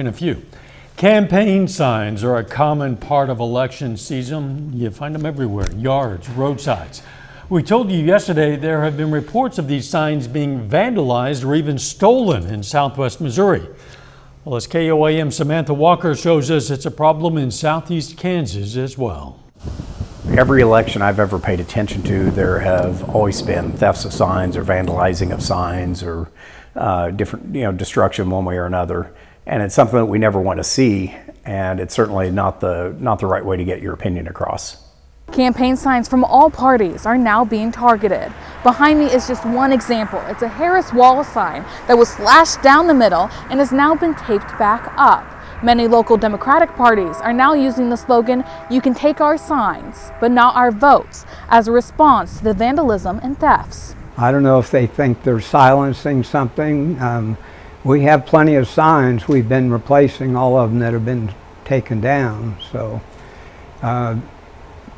In a few. Campaign signs are a common part of election season. You find them everywhere, yards, roadsides. We told you yesterday there have been reports of these signs being vandalized or even stolen in southwest Missouri. Well, as KOAM Samantha Walker shows us, it's a problem in southeast Kansas as well. Every election I've ever paid attention to, there have always been thefts of signs or vandalizing of signs or different, destruction one way or another. And it's something that we never want to see, and it's certainly not the right way to get your opinion across. Campaign signs from all parties are now being targeted. Behind me is just one example. It's a Harris wall sign that was slashed down the middle and has now been taped back up. Many local Democratic parties are now using the slogan, "You can take our signs, but not our votes," as a response to the vandalism and thefts. I don't know if they think they're silencing something. We have plenty of signs. We've been replacing all of them that have been taken down, so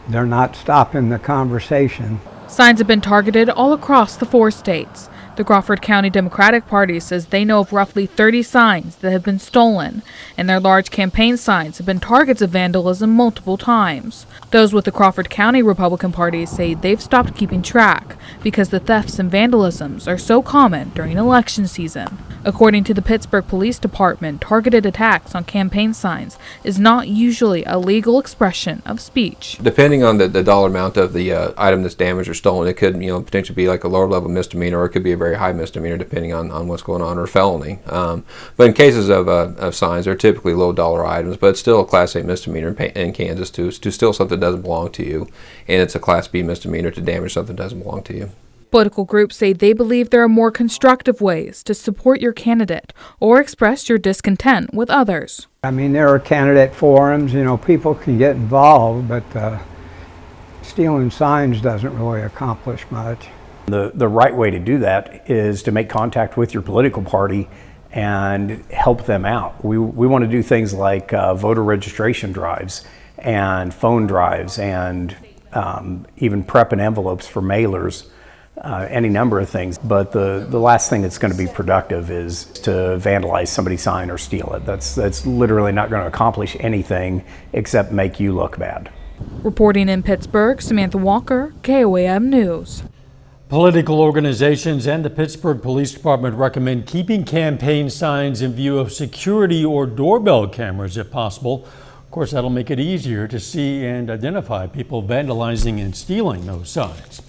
they're not stopping the conversation. Signs have been targeted all across the 4 states. The Crawford County Democratic Party says they know of roughly 30 signs that have been stolen, and their large campaign signs have been targets of vandalism multiple times. Those with the Crawford County Republican Party say they've stopped keeping track because the thefts and vandalisms are so common during election season. According to the Pittsburgh Police Department, targeted attacks on campaign signs is not usually a legal expression of speech. Depending on the dollar amount of the item that's damaged or stolen, it could potentially be like a lower level misdemeanor, or it could be a very high misdemeanor depending on what's going on, or a felony. But in cases of signs, they're typically low dollar items, but it's still a Class A misdemeanor in Kansas to steal something that doesn't belong to you, and it's a Class B misdemeanor to damage something that doesn't belong to you. Political groups say they believe there are more constructive ways to support your candidate or express your discontent with others. I mean, there are candidate forums, people can get involved, but stealing signs doesn't really accomplish much. The right way to do that is to make contact with your political party and help them out. We want to do things like voter registration drives and phone drives and even prepping envelopes for mailers. Any number of things, but the last thing that's going to be productive is to vandalize somebody's sign or steal it. That's literally not going to accomplish anything except make you look bad. Reporting in Pittsburgh, Samantha Walker, KOAM News. Political organizations and the Pittsburgh Police Department recommend keeping campaign signs in view of security or doorbell cameras if possible. Of course, that'll make it easier to see and identify people vandalizing and stealing those signs.